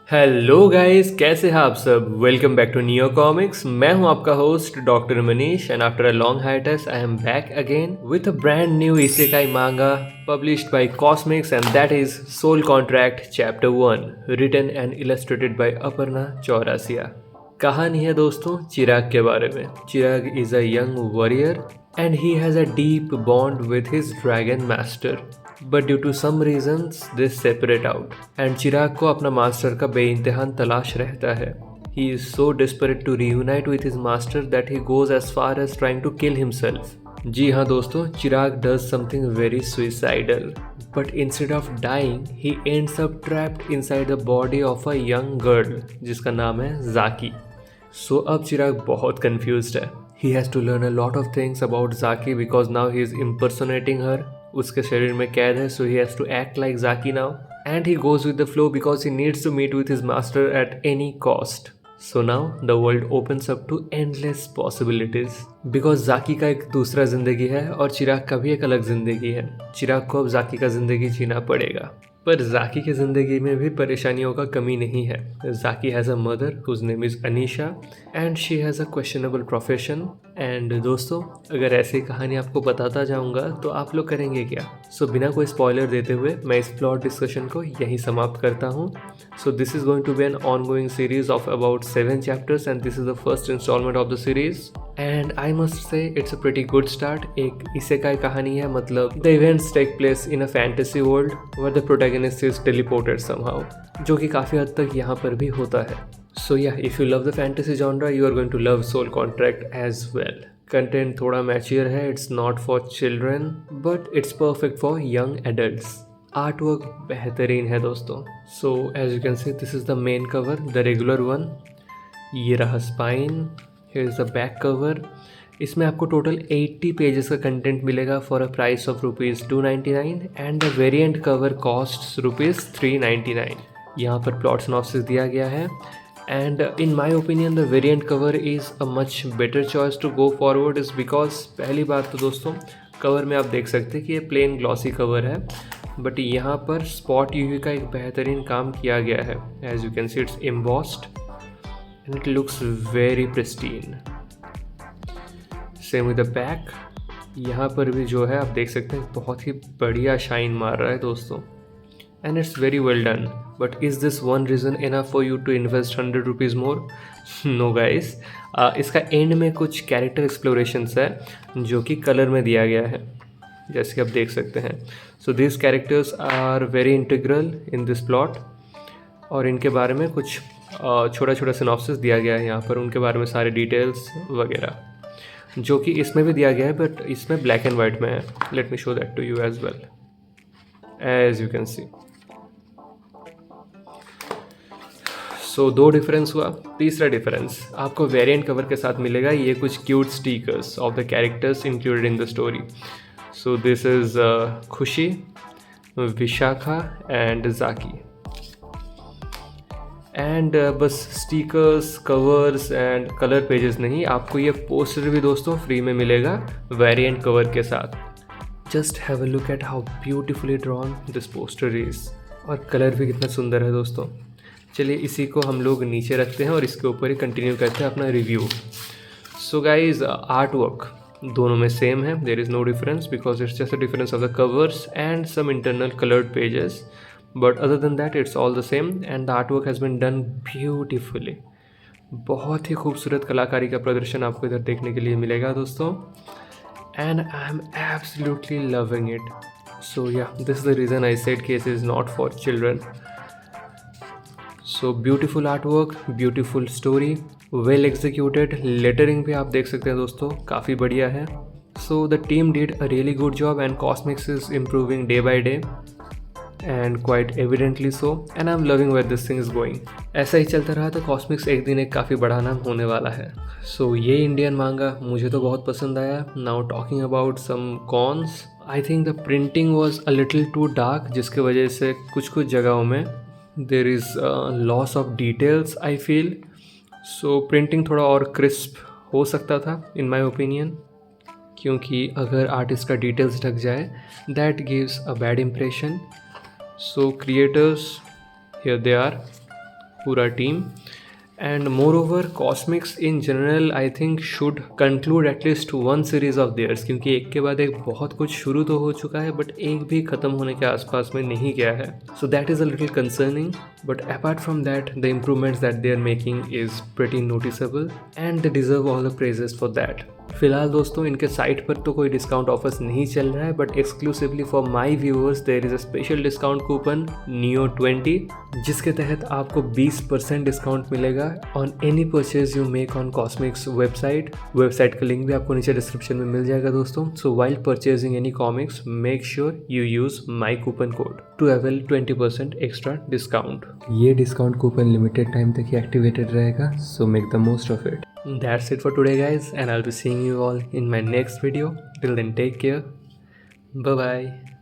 Hello guys, कैसे हैं आप सब। Welcome back to Neo Comics. मैं हूं आपका host doctor Manish and after a long hiatus I am back again with a brand new इसेकाई manga published by Cosmics, and that is Soul Contract Chapter 1, written and illustrated by Aparna Chaurasia। कहानी है दोस्तों चिराग के बारे में। Chirag is a young warrior and he has a deep bond with his dragon master, but due to some reasons they separate out and Chirag को अपना master का बेइंतहान तलाश रहता है। He is so desperate to reunite with his master that he goes as far as trying to kill himself। जी हाँ दोस्तों, चिराग does something very suicidal, but instead of dying, he ends up trapped inside the body of a young girl जिसका नाम है जाकी। So अब चिराग बहुत confused है। He has to learn a lot of things about Zaki because now he is impersonating her। उसके शरीर में कैद है, so he has to act like Zaki now। And he goes with the flow because he needs to meet with his master at any cost। So now the world opens up to endless possibilities because जाकी का एक दूसरा जिंदगी है और चिराग का भी एक अलग जिंदगी है। चिराग को अब जाकी का जिंदगी जीना पड़ेगा, पर जाकी की ज़िंदगी में भी परेशानियों का कमी नहीं है। Jaki has a mother whose name is Anisha and she has a questionable profession. And दोस्तों, अगर ऐसी कहानी आपको बताता जाऊंगा तो आप लोग करेंगे क्या। सो बिना कोई स्पॉइलर देते हुए मैं इस प्लॉट डिस्कशन को यहीं समाप्त करता हूँ। So this is going to be an ongoing series of about 7 chapters and this is the first instalment of the series and I must say it's a pretty good start. एक इसेकाई कहानी है, मतलब the events take place in a fantasy world where the protagonist is teleported somehow, जो कि काफ़ी हद तक यहाँ पर भी होता है। So yeah, if you love the fantasy genre you are going to love Soul Contract as well. Content थोड़ा मैच्योर है, it's not for children but it's perfect for young adults. Art work बेहतरीन है दोस्तों। So as you can see this is the main cover, the regular one. ये रहा spine, here is the back cover. इसमें आपको total 80 pages का content मिलेगा for a price of ₹299 and the variant cover cost ₹399। यहाँ पर plot synopsis दिया गया है and in my opinion the variant cover is a much better choice to go forward is because पहली बात तो दोस्तों, कवर में आप देख सकते हैं कि ये प्लेन ग्लॉसी कवर है, बट यहाँ पर स्पॉट यूवी का एक बेहतरीन काम किया गया है। As you can see it's embossed and it looks very pristine। Same with the back, यहाँ पर भी जो है आप देख सकते हैं बहुत ही बढ़िया शाइन मार रहा है दोस्तों and it's very well done. But is this one reason enough for you to invest ₹100 more? No guys, इसका एंड में कुछ कैरेक्टर एक्सप्लोरेशंस है जो कि कलर में दिया गया है, जैसे कि आप देख सकते हैं। So this characters are very integral in this plot और इनके बारे में कुछ छोटा छोटा सिनॉप्सिस दिया गया है यहाँ पर, उनके बारे में सारे डिटेल्स वगैरह, जो कि इसमें भी दिया गया है बट इसमें ब्लैक एंड वाइट में है। Let me show that to you as well. As you can see, so 2 difference हुआ। तीसरा डिफरेंस आपको वेरिएंट कवर के साथ मिलेगा ये कुछ cute stickers of the characters included in the story. So this is खुशी, विशाखा एंड जाकी। एंड बस stickers, covers and colour pages नहीं, आपको ये पोस्टर भी दोस्तों फ्री में मिलेगा वेरिएंट कवर के साथ। Just have a look at how beautifully drawn this poster is, और कलर भी कितना सुंदर है दोस्तों। चलिए इसी को हम लोग नीचे रखते हैं और इसके ऊपर ही कंटिन्यू करते हैं अपना review. So guys, art work दोनों में सेम है, there is no difference because it's just a difference of the covers and some internal coloured pages, but other than that it's all the same and the art work has been done beautifully. बहुत ही खूबसूरत कलाकारी का प्रदर्शन आपको इधर देखने के लिए मिलेगा दोस्तों and I am absolutely loving it. So ya, this is the reason I said case is not for children. So beautiful art work, beautiful story, well executed. Lettering भी आप देख सकते हैं दोस्तों, काफ़ी बढ़िया है। So the team did a really good job and Cosmix is improving day by day and quite evidently so and I am loving where this thing is going. ऐसा ही चलता रहा तो कॉस्मिक्स एक दिन एक काफ़ी बड़ा नाम होने वाला है। सो ये इंडियन मांगा मुझे तो बहुत पसंद आया। Now talking about some cons, I think the printing was a little too dark, जिसकी वजह से कुछ कुछ जगहों में there is loss of details I feel. So printing थोड़ा और क्रिस्प हो सकता था इन माई ओपिनियन, क्योंकि अगर आर्टिस्ट का डिटेल्स ढक जाए that gives a bad impression. So creators, here they are, पूरा team. And moreover, Cosmics in general I think should conclude at least one series of theirs, क्योंकि एक के बाद एक बहुत कुछ शुरू तो हो चुका है बट एक भी ख़त्म होने के आसपास में नहीं गया है. So that is a little concerning, but apart from that the improvements that they are making is pretty noticeable and they deserve all the praises for that. फिलहाल दोस्तों इनके साइट पर तो कोई डिस्काउंट ऑफर्स नहीं चल रहा है, but exclusively for my viewers there is a special discount coupon NEO20, जिसके तहत आपको 20% डिस्काउंट मिलेगा on any purchase you make on Comics website. Website का लिंक भी आपको नीचे डिस्क्रिप्शन में मिल जाएगा दोस्तों. So while purchasing any comics make sure you use my coupon code to avail 20% extra discount. ये डिस्काउंट कूपन लिमिटेड टाइम तक ही एक्टिवेटेड रहेगा, so make the most of it. That's it for today guys, and I'll be seeing you all in my next video. Till then, take care. Bye bye.